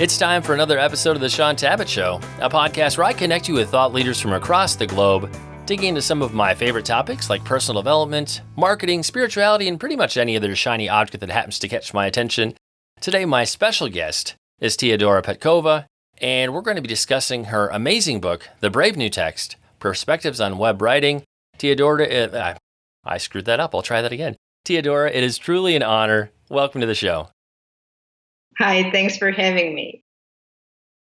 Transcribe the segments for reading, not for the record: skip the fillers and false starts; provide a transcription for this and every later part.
It's time for another episode of the Shaun Tabatt Show, a podcast where I connect you with thought leaders from across the globe, digging into some of my favorite topics like personal development, marketing, spirituality, and pretty much any other shiny object that happens to catch my attention. Today, my special guest is Teodora Petkova, and we're going to be discussing her amazing book, The Brave New Text, Perspectives on Web Writing. Teodora, I screwed that up. I'll try that again. Teodora, it is truly an honor. Welcome to the show. Hi, thanks for having me.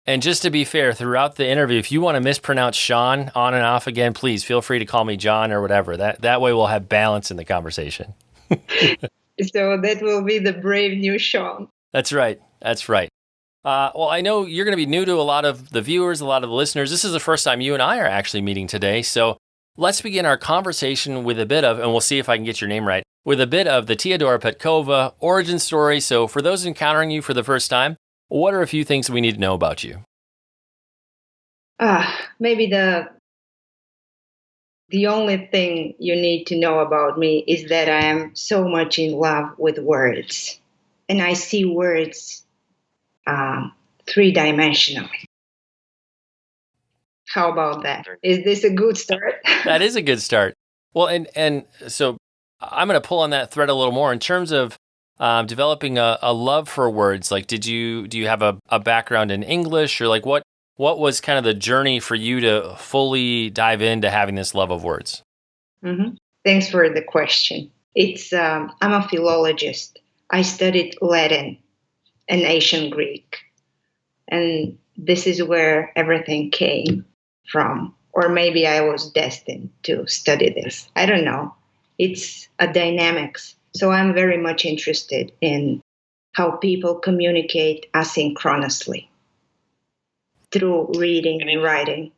And just to be fair, throughout the interview, if you want to mispronounce Shaun on and off again, please feel free to call me John or whatever. That way we'll have balance in the conversation. So that will be the brave new Shaun. That's right. Well, I know you're going to be new to a lot of the viewers, a lot of the listeners. This is the first time you and I are actually meeting today. So let's begin our conversation with a bit of, and we'll see if I can get your name right, with a bit of the Teodora Petkova origin story. So for those encountering you for the first time, what are a few things we need to know about you? Maybe the only thing you need to know about me is that I am so much in love with words. And I see words three-dimensionally. How about that? Is this a good start? That is a good start. Well, and so I'm going to pull on that thread a little more in terms of developing a love for words. Like, do you have a background in English, or like what was kind of the journey for you to fully dive into having this love of words? Mm-hmm. Thanks for the question. It's I'm a philologist. I studied Latin and ancient Greek, and this is where everything came from. Or maybe I was destined to study this. I don't know. It's a dynamics. So I'm very much interested in how people communicate asynchronously through reading and writing.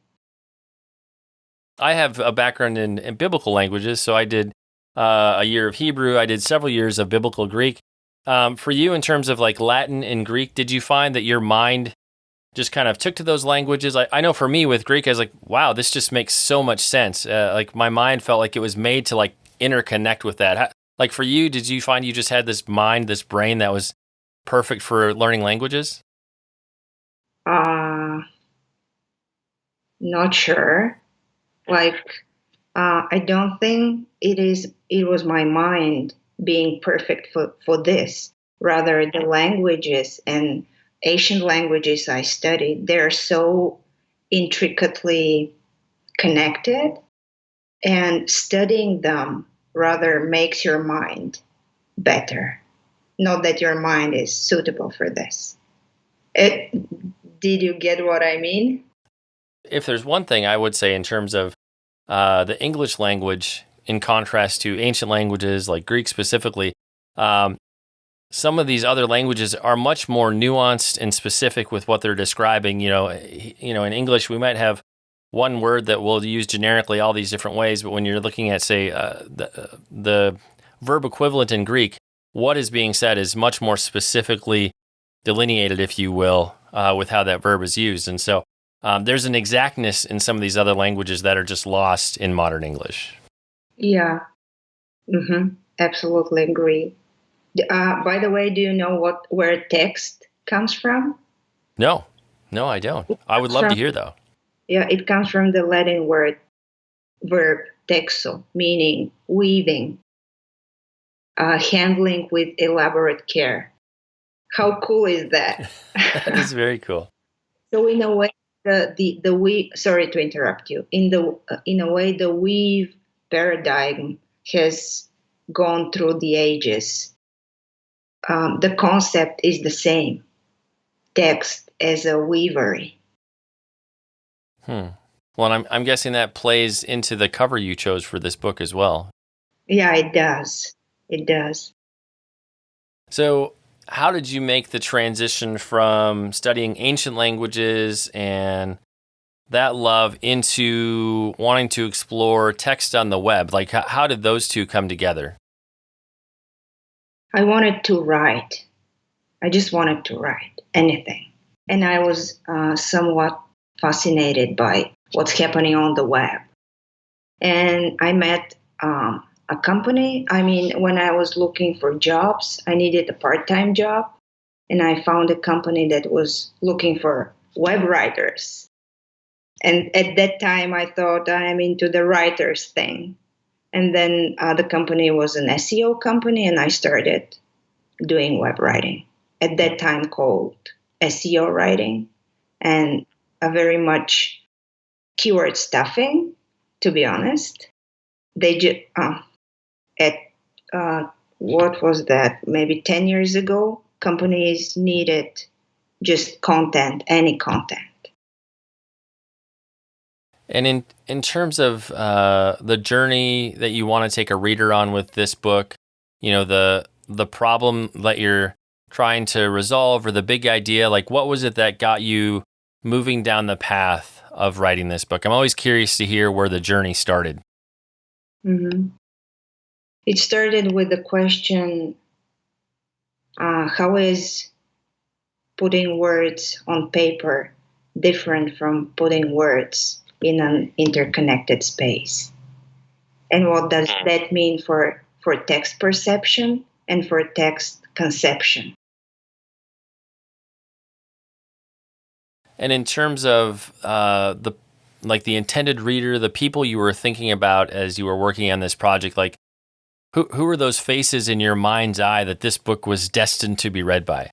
I have a background in biblical languages, so I did a year of Hebrew. I did several years of biblical Greek. For you, in terms of like Latin and Greek, did you find that your mind just kind of took to those languages? I know for me with Greek, I was like, wow, this just makes so much sense. Like my mind felt like it was made to like interconnect with that. Like for you, did you find you just had this mind, this brain that was perfect for learning languages? Not sure. Like, I don't think it was my mind being perfect for this. Rather, the languages and Asian languages I studied, they're so intricately connected, and studying them rather makes your mind better. Not that your mind is suitable for this. Did you get what I mean? If there's one thing I would say in terms of the English language, in contrast to ancient languages like Greek specifically, some of these other languages are much more nuanced and specific with what they're describing. You know, in English, we might have one word that we'll use generically all these different ways, but when you're looking at, say, the verb equivalent in Greek, what is being said is much more specifically delineated, if you will, with how that verb is used. And so there's an exactness in some of these other languages that are just lost in modern English. Yeah. Absolutely agree. By the way, do you know where text comes from? No, I don't. I would love to hear, though. Yeah, it comes from the Latin verb texo, meaning weaving, handling with elaborate care. How cool is that? That is very cool. So in a way, the weave. Sorry to interrupt you. In a way, the weave paradigm has gone through the ages. The concept is the same. Text as a weavery. Well, I'm guessing that plays into the cover you chose for this book as well. Yeah, it does. It does. So how did you make the transition from studying ancient languages and that love into wanting to explore text on the web? Like, how did those two come together? I wanted to write. I just wanted to write anything. And I was somewhat fascinated by what's happening on the web. And I met a company. I mean, when I was looking for jobs, I needed a part-time job. and I found a company that was looking for web writers. And at that time, I thought I am into the writers thing. And then the company was an SEO company, and I started doing web writing. At that time, called SEO writing, and a very much keyword stuffing, to be honest. They just at what was that? Maybe 10 years ago, companies needed just content, any content. And in terms of the journey that you want to take a reader on with this book, the problem that you're trying to resolve, or the big idea, like what was it that got you moving down the path of writing this book? I'm always curious to hear where the journey started. Mm-hmm. It started with the question, how is putting words on paper different from putting words in an interconnected space? And what does that mean for text perception and for text conception? And in terms of the intended reader, the people you were thinking about as you were working on this project, like who were those faces in your mind's eye that this book was destined to be read by?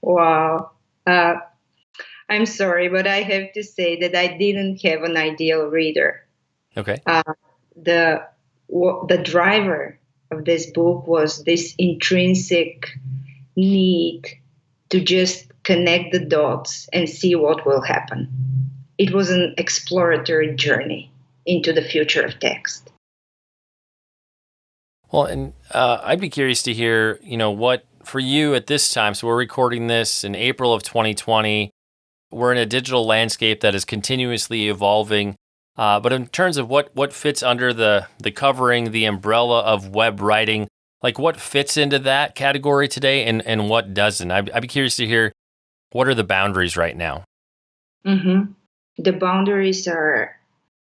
Wow. I'm sorry, but I have to say that I didn't have an ideal reader. Okay. The driver of this book was this intrinsic need to just connect the dots and see what will happen. It was an exploratory journey into the future of text. Well, and I'd be curious to hear, what for you at this time. So we're recording this in April of 2020. We're in a digital landscape that is continuously evolving. But in terms of what fits under the covering, the umbrella of web writing, like what fits into that category today and what doesn't? I'd be curious to hear, what are the boundaries right now? Mm-hmm. The boundaries are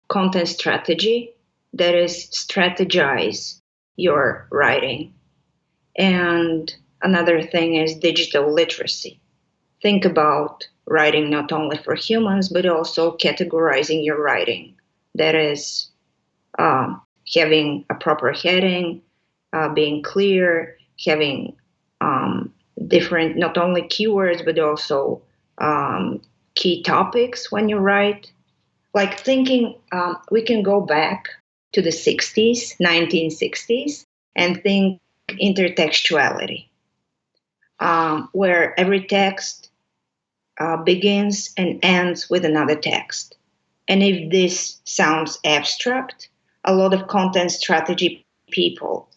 content strategy, that is, strategize your writing. And another thing is digital literacy. Think about writing not only for humans, but also categorizing your writing. That is, having a proper heading, being clear, having different, not only keywords, but also key topics when you write. Like thinking, we can go back to the 60s, 1960s, and think intertextuality, where every text begins and ends with another text. And if this sounds abstract, a lot of content strategy people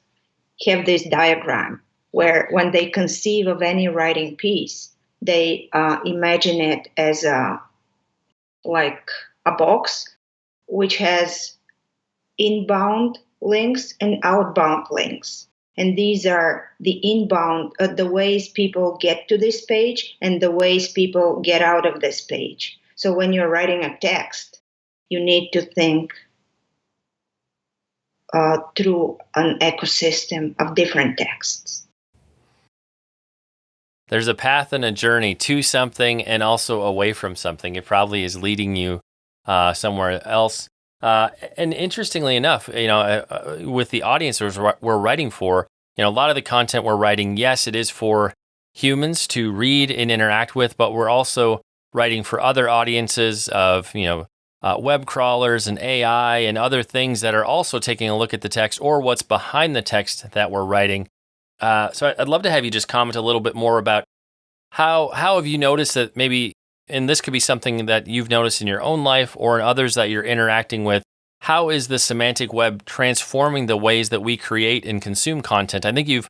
have this diagram where when they conceive of any writing piece, they imagine it as like a box which has inbound links and outbound links. And these are the inbound, the ways people get to this page and the ways people get out of this page. So when you're writing a text, you need to think through an ecosystem of different texts. There's a path and a journey to something and also away from something. It probably is leading you somewhere else. And interestingly enough, with the audience we're writing for, a lot of the content we're writing, yes, it is for humans to read and interact with, but we're also writing for other audiences of, web crawlers and AI and other things that are also taking a look at the text or what's behind the text that we're writing. So I'd love to have you just comment a little bit more about how have you noticed that maybe, and this could be something that you've noticed in your own life or in others that you're interacting with, how is the semantic web transforming the ways that we create and consume content? I think you've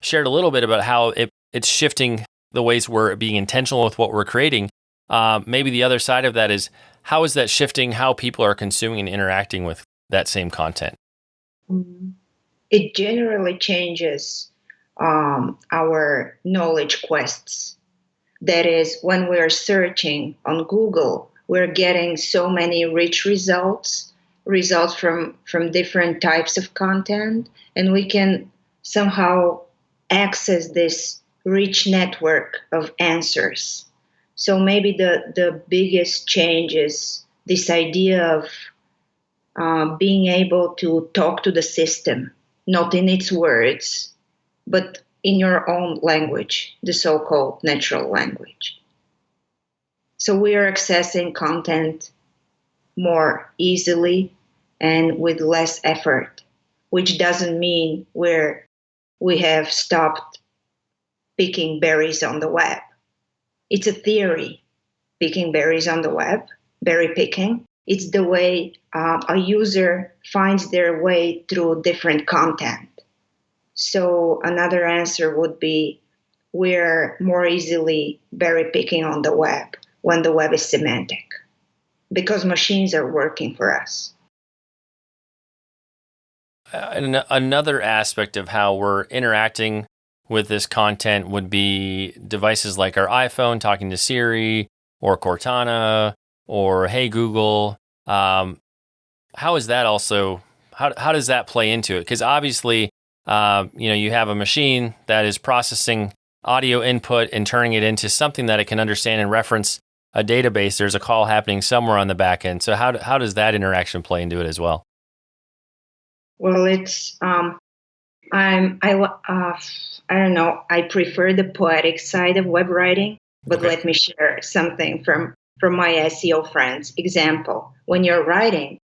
shared a little bit about how it's shifting the ways we're being intentional with what we're creating. Maybe the other side of that is, how is that shifting how people are consuming and interacting with that same content? It generally changes our knowledge quests. That is, when we're searching on Google, we're getting so many rich results from different types of content, and we can somehow access this rich network of answers. So maybe the biggest change is this idea of being able to talk to the system, not in its words, but in your own language, the so-called natural language. So we are accessing content more easily and with less effort, which doesn't mean we have stopped picking berries on the web. It's a theory, picking berries on the web, berry picking. It's the way a user finds their way through different content. So another answer would be we're more easily berry picking on the web when the web is semantic, because machines are working for us. Another aspect of how we're interacting with this content would be devices like our iPhone talking to Siri or Cortana or Hey Google. How is that also? How does that play into it? Because obviously, you have a machine that is processing audio input and turning it into something that it can understand and reference a database. There's a call happening somewhere on the back end. So how does that interaction play into it as well? Well, it's I don't know. I prefer the poetic side of web writing, but Okay. let me share something from my SEO friends. Example: when you're writing,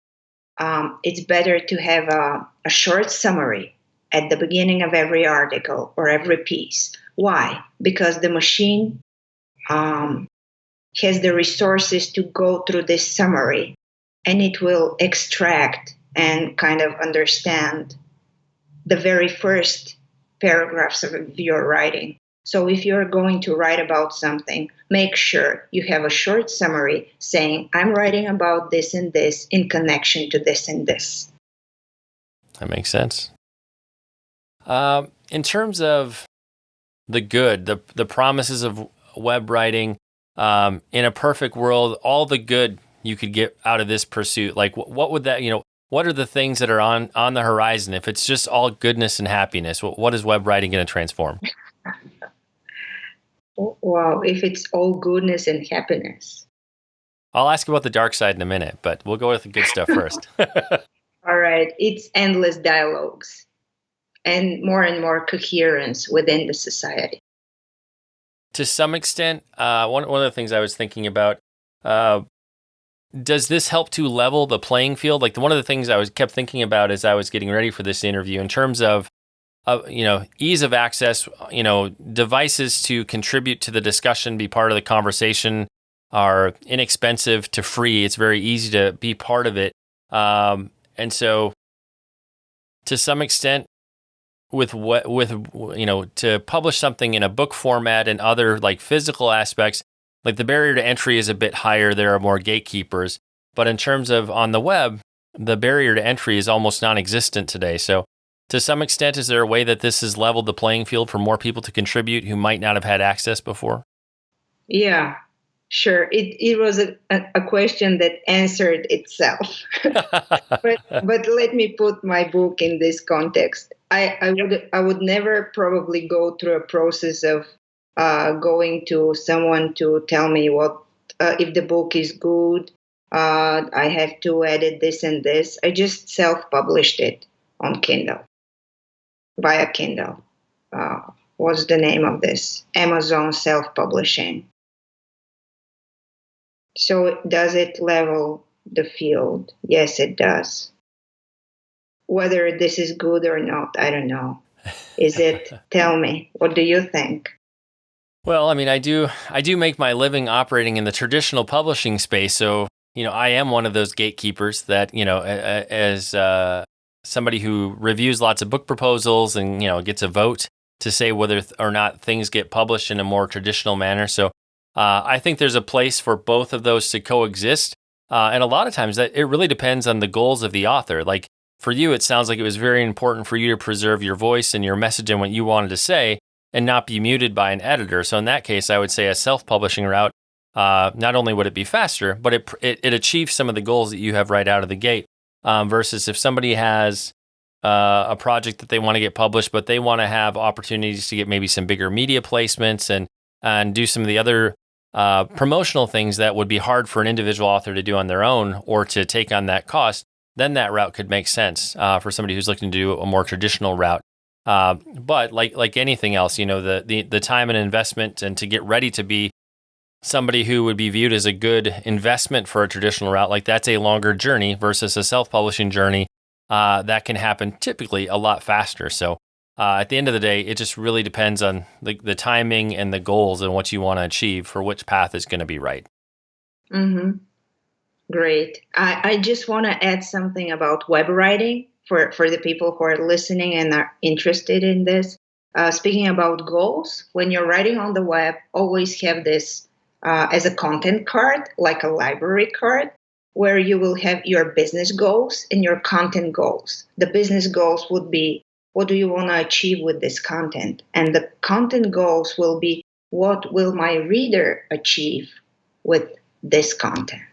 it's better to have a short summary at the beginning of every article or every piece. Why? Because the machine has the resources to go through this summary, and it will extract and kind of understand the very first paragraphs of your writing. So if you're going to write about something, make sure you have a short summary saying, I'm writing about this and this in connection to this and this. That makes sense. In terms of the good, the promises of web writing, in a perfect world, all the good you could get out of this pursuit, like what would that, what are the things that are on the horizon? If it's just all goodness and happiness, what is web writing going to transform? Wow, if it's all goodness and happiness. I'll ask about the dark side in a minute, but we'll go with the good stuff first. All right, it's endless dialogues and more coherence within the society. To some extent, one of the things I was thinking about, does this help to level the playing field? Like one of the things I kept thinking about as I was getting ready for this interview, in terms of ease of access, devices to contribute to the discussion, be part of the conversation, are inexpensive to free. It's very easy to be part of it. And so to some extent, to publish something in a book format and other like physical aspects, like the barrier to entry is a bit higher. There are more gatekeepers. But in terms of on the web, the barrier to entry is almost non-existent today. So to some extent, is there a way that this has leveled the playing field for more people to contribute who might not have had access before? Yeah, sure. It was a question that answered itself. but let me put my book in this context. I would never probably go through a process of going to someone to tell me what if the book is good. I have to edit this and this. I just self-published it on Kindle, via Kindle. What's the name of this? Amazon self-publishing. So does it level the field? Yes, it does. Whether this is good or not, I don't know. Is it? Tell me, what do you think? Well, I mean, I do make my living operating in the traditional publishing space. So, I am one of those gatekeepers that, as somebody who reviews lots of book proposals and, gets a vote to say whether or not things get published in a more traditional manner. So I think there's a place for both of those to coexist. And a lot of times that it really depends on the goals of the author. Like for you, it sounds like it was very important for you to preserve your voice and your message and what you wanted to say and not be muted by an editor. So in that case, I would say a self-publishing route, not only would it be faster, but it achieves some of the goals that you have right out of the gate. Versus if somebody has a project that they want to get published, but they want to have opportunities to get maybe some bigger media placements and do some of the other promotional things that would be hard for an individual author to do on their own or to take on that cost, then that route could make sense for somebody who's looking to do a more traditional route. But like anything else, the time and investment and to get ready to be somebody who would be viewed as a good investment for a traditional route, like that's a longer journey versus a self-publishing journey that can happen typically a lot faster. So at the end of the day, it just really depends on the timing and the goals and what you want to achieve for which path is going to be right. Mm-hmm. Great. I just want to add something about web writing for the people who are listening and are interested in this. Speaking about goals, when you're writing on the web, always have this as a content card, like a library card, where you will have your business goals and your content goals. The business goals would be, what do you want to achieve with this content? And the content goals will be, what will my reader achieve with this content?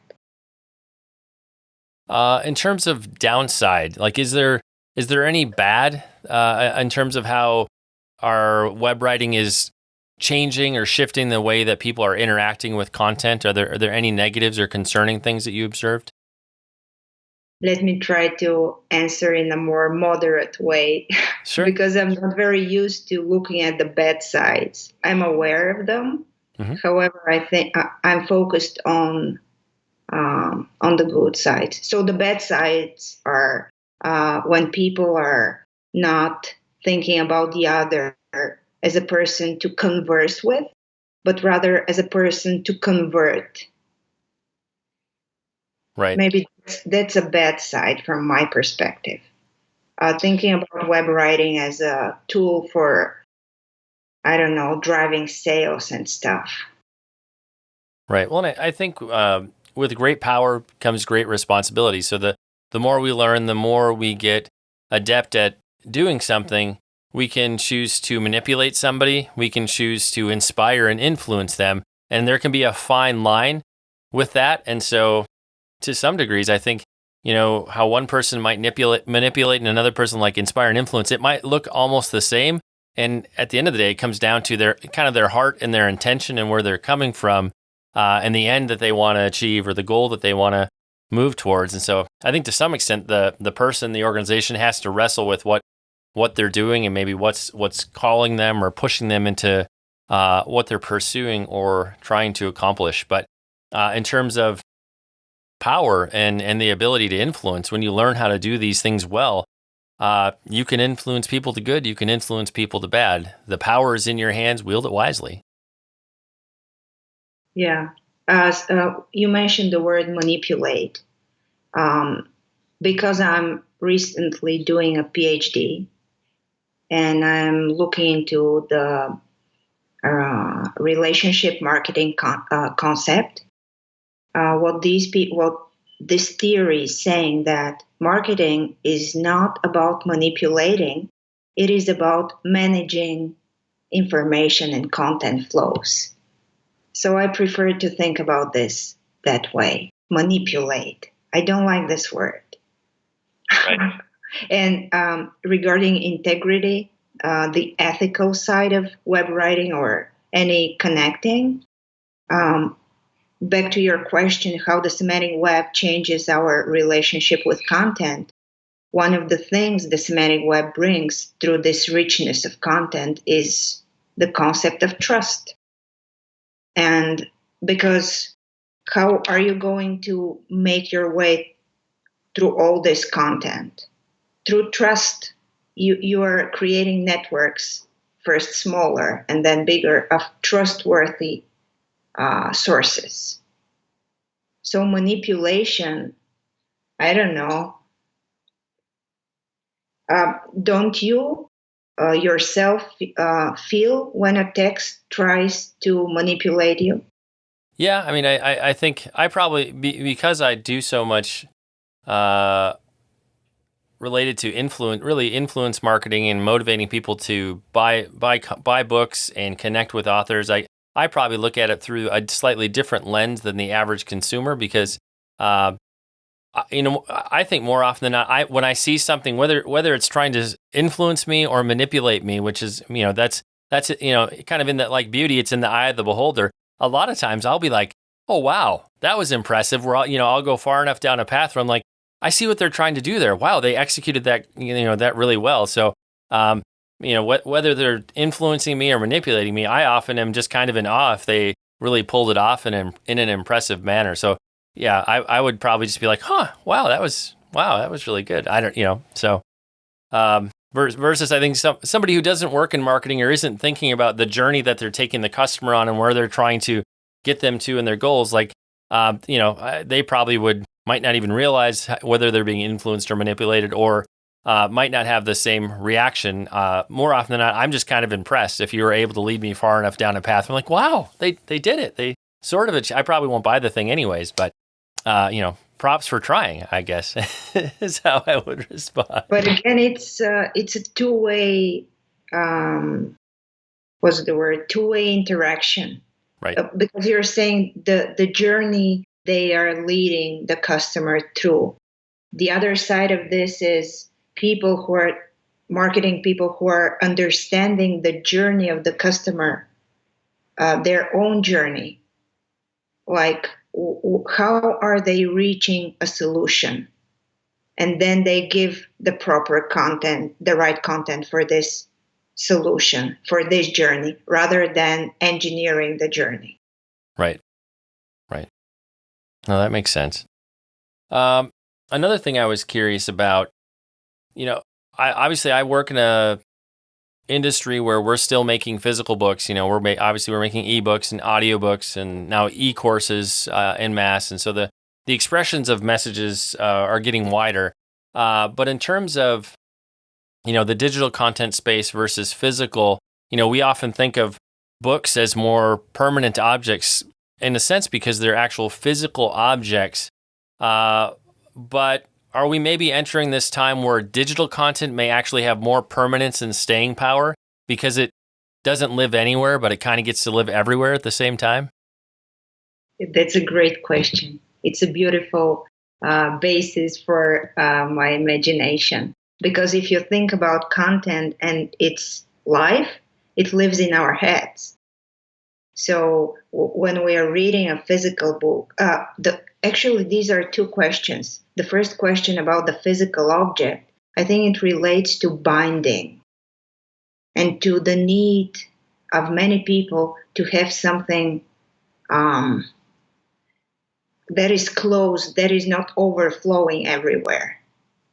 In terms of downside, like is there any bad in terms of how our web writing is changing or shifting the way that people are interacting with content? Are there any negatives or concerning things that you observed? Let me try to answer in a more moderate way. Sure. Because I'm not very used to looking at the bad sides. I'm aware of them. Mm-hmm. However, I think I'm focused on the good side. So the bad sides are when people are not thinking about the other as a person to converse with, but rather as a person to convert. Right. Maybe that's a bad side from my perspective. Thinking about web writing as a tool for, I don't know, driving sales and stuff. Right. Well, I think with great power comes great responsibility. So the more we learn, the more we get adept at doing something, we can choose to manipulate somebody. We can choose to inspire and influence them. And there can be a fine line with that. And so to some degrees, I think, how one person might manipulate and another person like inspire and influence, it might look almost the same. And at the end of the day, it comes down to their heart and their intention and where they're coming from and the end that they want to achieve or the goal that they want to move towards. And so I think to some extent, the person, the organization has to wrestle with what they're doing and maybe what's calling them or pushing them into what they're pursuing or trying to accomplish. But in terms of power and the ability to influence, when you learn how to do these things well, you can influence people to good, you can influence people to bad. The power is in your hands, wield it wisely. Yeah. You mentioned the word manipulate. Because I'm recently doing a PhD and I'm looking into the relationship marketing concept. What this theory is saying that marketing is not about manipulating, it is about managing information and content flows. So I prefer to think about this that way, manipulate. I don't like this word. Right. And regarding integrity, the ethical side of web writing or any connecting, back to your question, how the semantic web changes our relationship with content. One of the things the semantic web brings through this richness of content is the concept of trust. And because how are you going to make your way through all this content? Through trust, you are creating networks, first smaller and then bigger, of trustworthy sources. So manipulation, I don't know. Don't you yourself feel when a text tries to manipulate you? Yeah, I mean, I think I probably, because I do so much related to influence marketing and motivating people to buy books and connect with authors. I probably look at it through a slightly different lens than the average consumer because I think more often than not, when I see something, whether it's trying to influence me or manipulate me, which is, that's kind of in that, like, beauty, it's in the eye of the beholder. A lot of times I'll be like, oh wow, that was impressive. I'll go far enough down a path where I'm like, I see what they're trying to do there. Wow, they executed that, that really well. So, whether they're influencing me or manipulating me, I often am just kind of in awe if they really pulled it off in an impressive manner. So, yeah, I would probably just be like, wow, that was really good. I don't, so, versus I think somebody who doesn't work in marketing or isn't thinking about the journey that they're taking the customer on and where they're trying to get them to in their goals, like, they probably might not even realize whether they're being influenced or manipulated, or might not have the same reaction. More often than not, I'm just kind of impressed. If you were able to lead me far enough down a path, I'm like, wow, they did it. They sort of, I probably won't buy the thing anyways, but, props for trying, I guess, is how I would respond. But again, it's a two-way, what's the word? Two-way interaction. Right. Because you're saying the journey they are leading the customer through. The other side of this is people who are marketing, people who are understanding the journey of the customer, their own journey. Like, how are they reaching a solution? And then they give the proper content, the right content for this solution, for this journey, rather than engineering the journey. Right. No, that makes sense. Another thing I was curious about, I work in a industry where we're still making physical books. We're making ebooks and audiobooks and now e-courses en masse. And so the expressions of messages are getting wider. But in terms of, the digital content space versus physical, we often think of books as more permanent objects in a sense because they're actual physical objects. But are we maybe entering this time where digital content may actually have more permanence and staying power because it doesn't live anywhere, but it kind of gets to live everywhere at the same time? That's a great question. It's a beautiful basis for my imagination. Because if you think about content and its life, it lives in our heads. So when we are reading a physical book, actually these are two questions. The first question about the physical object, I think it relates to binding and to the need of many people to have something that is close, that is not overflowing everywhere.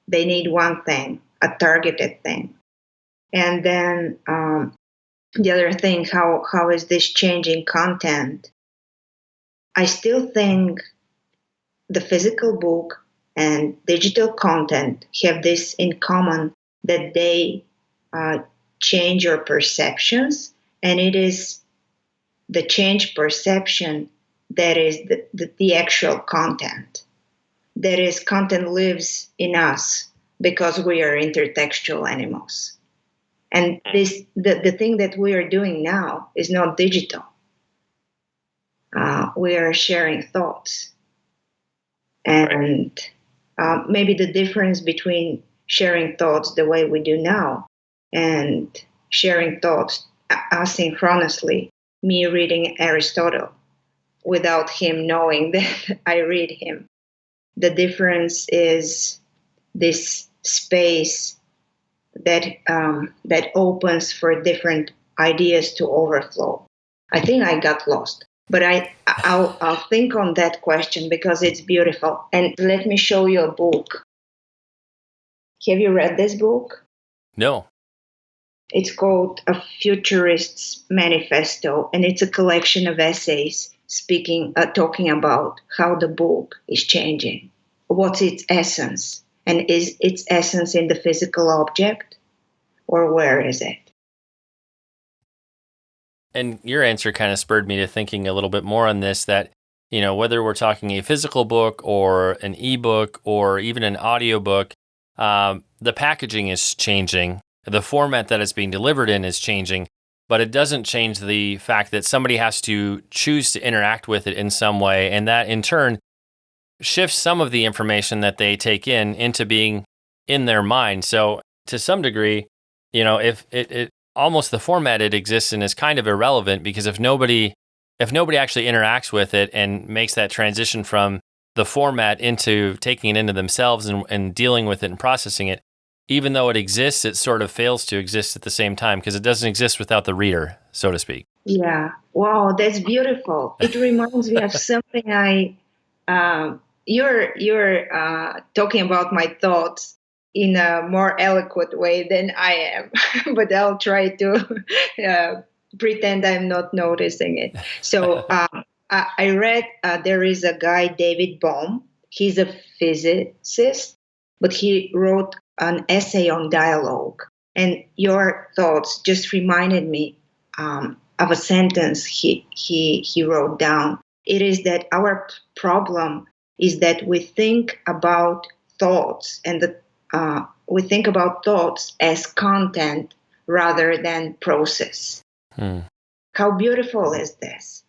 They need one thing, a targeted thing. And then the other thing, how is this changing content? I still think the physical book and digital content have this in common, that they change your perceptions, and it is the change perception that is the actual content. That is, content lives in us because we are intertextual animals. And the thing that we are doing now is not digital. We are sharing thoughts. And maybe the difference between sharing thoughts the way we do now and sharing thoughts asynchronously, me reading Aristotle without him knowing that I read him. The difference is this space that opens for different ideas to overflow. I think I got lost, but I'll think on that question because it's beautiful. And let me show you a book. Have you read this book? No. It's called A Futurist's Manifesto, and it's a collection of essays talking about how the book is changing. What's its essence? And is its essence in the physical object, or where is it? And your answer kind of spurred me to thinking a little bit more on this, that, whether we're talking a physical book or an ebook or even an audiobook, the packaging is changing. The format that it's being delivered in is changing, but it doesn't change the fact that somebody has to choose to interact with it in some way. And that in turn shifts some of the information that they take in into being in their mind. So to some degree, if it almost the format it exists in is kind of irrelevant, because if nobody actually interacts with it and makes that transition from the format into taking it into themselves and dealing with it and processing it, even though it exists, it sort of fails to exist at the same time because it doesn't exist without the reader, so to speak. Yeah. Wow, that's beautiful. It reminds me of something you're talking about my thoughts in a more eloquent way than I am, but I'll try to pretend I'm not noticing it. So I read there is a guy, David Bohm. He's a physicist, but he wrote an essay on dialogue. And your thoughts just reminded me of a sentence he wrote down. It is that our problem is that we think about thoughts we think about thoughts as content rather than process. How beautiful is this?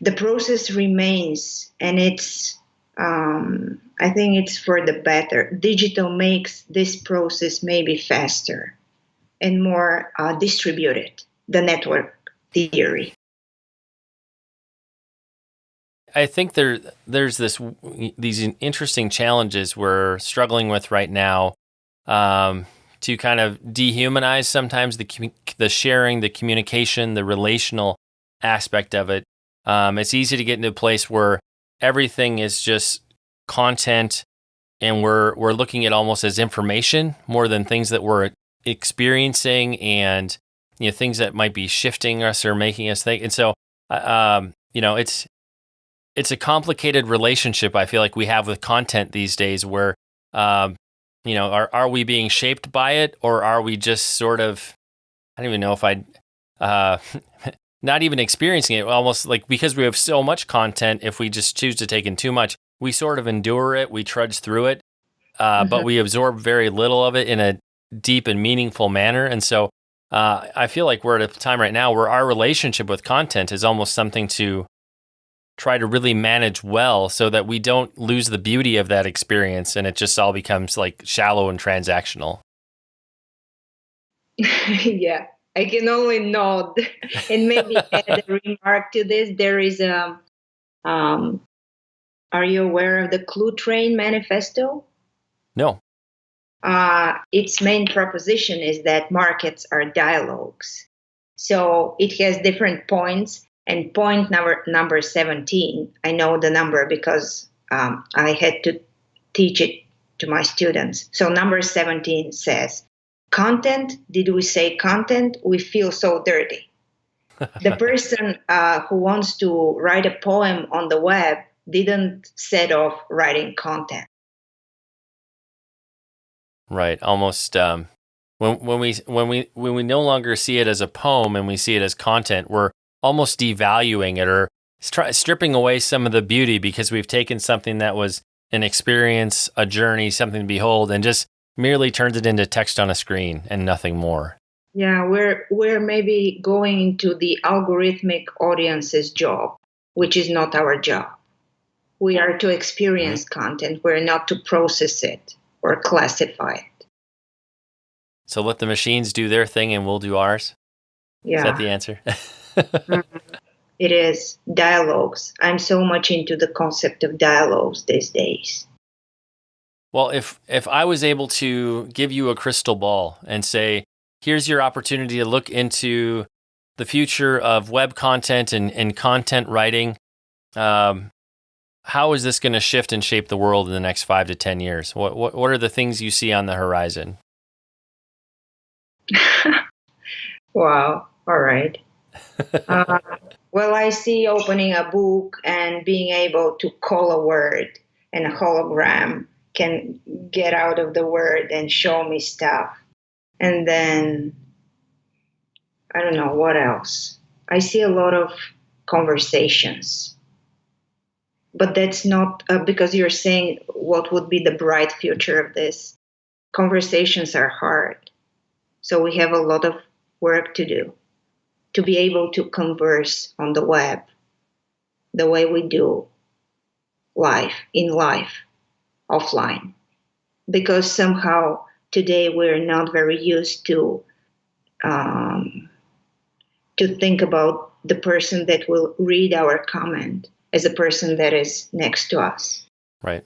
The process remains, and it's I think it's for the better. Digital makes this process maybe faster and more distributed, the network theory. I think there's these interesting challenges we're struggling with right now, to kind of dehumanize sometimes the sharing, the communication, the relational aspect of it. It's easy to get into a place where everything is just content, and we're looking at almost as information more than things that we're experiencing, and things that might be shifting us or making us think. And so, it's a complicated relationship I feel like we have with content these days, where are we being shaped by it, or are we just sort of, I don't even know if I'd not even experiencing it, almost like, because we have so much content, if we just choose to take in too much, we sort of endure it, we trudge through it, but we absorb very little of it in a deep and meaningful manner. And so I feel like we're at a time right now where our relationship with content is almost something to try to really manage well, so that we don't lose the beauty of that experience and it just all becomes like shallow and transactional. Yeah, I can only nod and maybe add a remark to this. There is are you aware of the Clue Train Manifesto? No. Its main proposition is that markets are dialogues. So it has different points, and point number 17, I know the number because I had to teach it to my students. So number 17 says, content, did we say content? We feel so dirty. The person who wants to write a poem on the web didn't set off writing content. Right. Almost when we no longer see it as a poem and we see it as content, we're almost devaluing it, or stripping away some of the beauty, because we've taken something that was an experience, a journey, something to behold, and just merely turned it into text on a screen and nothing more. Yeah, we're maybe going into the algorithmic audiences job, which is not our job. We are to experience content. We're not to process it or classify it. So let the machines do their thing and we'll do ours? Yeah. Is that the answer? It is dialogues. I'm so much into the concept of dialogues these days. Well, if I was able to give you a crystal ball and say, here's your opportunity to look into the future of web content and content writing, how is this going to shift and shape the world in the next 5 to 10 years? What are the things you see on the horizon? Wow. All right. Well, I see opening a book and being able to call a word, and a hologram can get out of the word and show me stuff. And then, I don't know what else. I see a lot of conversations. But that's not because you're saying what would be the bright future of this. Conversations are hard. So we have a lot of work to do to be able to converse on the web the way we do in life, offline. Because somehow today we're not very used to think about the person that will read our comment as a person that is next to us. Right.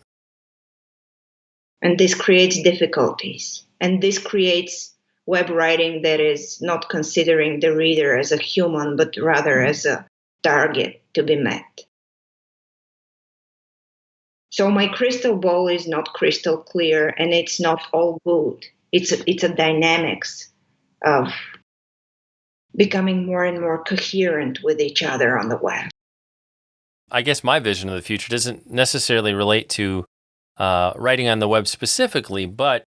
And this creates difficulties. And this creates web writing that is not considering the reader as a human, but rather as a target to be met. So my crystal ball is not crystal clear, and it's not all good. It's a dynamics of becoming more and more coherent with each other on the web. I guess my vision of the future doesn't necessarily relate to writing on the web specifically, but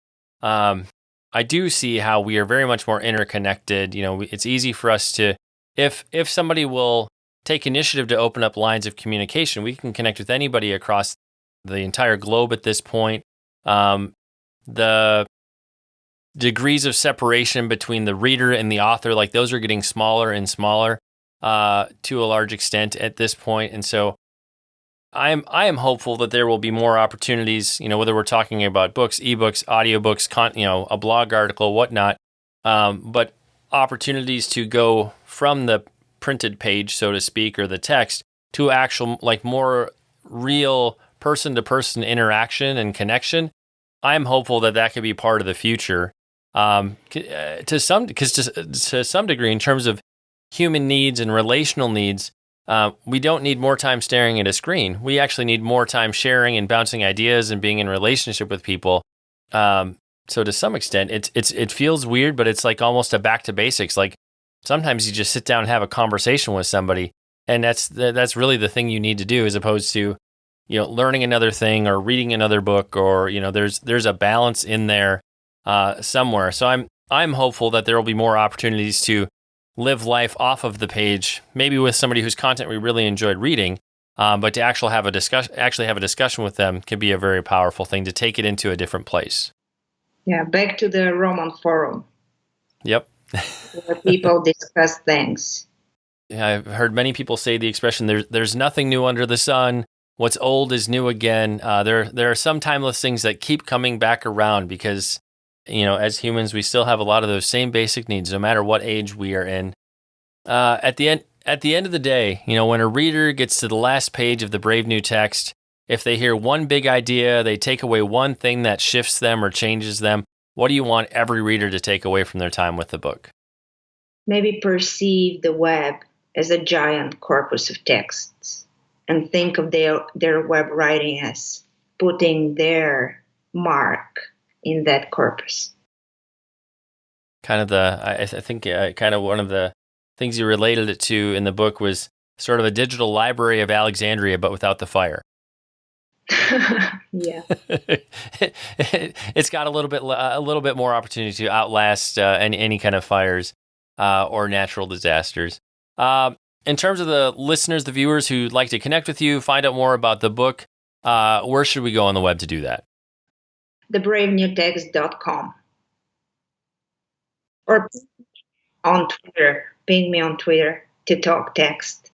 I do see how we are very much more interconnected. It's easy for us to, if somebody will take initiative to open up lines of communication, we can connect with anybody across the entire globe at this point. The degrees of separation between the reader and the author, like those are getting smaller and smaller to a large extent at this point. And so I am hopeful that there will be more opportunities, whether we're talking about books, ebooks, audiobooks, a blog article, whatnot, but opportunities to go from the printed page, so to speak, or the text to actual, like, more real person-to-person interaction and connection. I'm hopeful that could be part of the future. To some degree, in terms of human needs and relational needs, we don't need more time staring at a screen. We actually need more time sharing and bouncing ideas and being in relationship with people. So to some extent, it feels weird, but it's like almost a back to basics. Like sometimes you just sit down and have a conversation with somebody, and that's really the thing you need to do, as opposed to learning another thing or reading another book, or there's a balance in there somewhere. So I'm hopeful that there will be more opportunities to live life off of the page, maybe with somebody whose content we really enjoyed reading, but to actually have a discussion with them can be a very powerful thing to take it into a different place. Yeah, back to the Roman Forum. Yep. Where people discuss things. Yeah, I've heard many people say the expression, there's nothing new under the sun. What's old is new again. There are some timeless things that keep coming back around because, as humans, we still have a lot of those same basic needs, no matter what age we are in. At the end of the day, when a reader gets to the last page of the brave new text, if they hear one big idea, they take away one thing that shifts them or changes them, what do you want every reader to take away from their time with the book? Maybe perceive the web as a giant corpus of texts and think of their web writing as putting their mark in that corpus. Kind of I think kind of one of the things you related it to in the book was sort of a digital library of Alexandria, but without the fire. Yeah. It's got a little bit more opportunity to outlast any kind of fires or natural disasters. In terms of the listeners, the viewers who'd like to connect with you, find out more about the book, where should we go on the web to do that? thebravenewtext.com. Or on Twitter. Ping me on Twitter to talk text.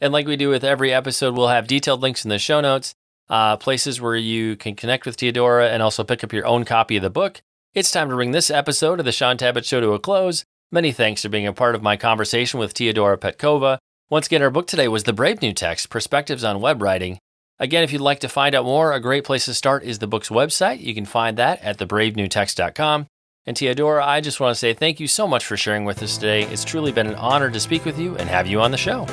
And like we do with every episode, we'll have detailed links in the show notes, places where you can connect with Teodora and also pick up your own copy of the book. It's time to bring this episode of the Shaun Tabatt Show to a close. Many thanks for being a part of my conversation with Teodora Petkova. Once again, our book today was The Brave New Text, Perspectives on Web Writing. Again, if you'd like to find out more, a great place to start is the book's website. You can find that at thebravenewtext.com. And Teodora, I just want to say thank you so much for sharing with us today. It's truly been an honor to speak with you and have you on the show.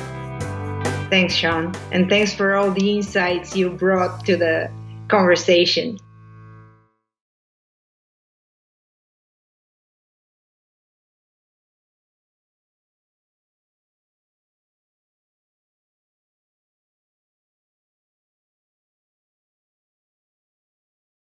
Thanks, Shaun. And thanks for all the insights you brought to the conversation.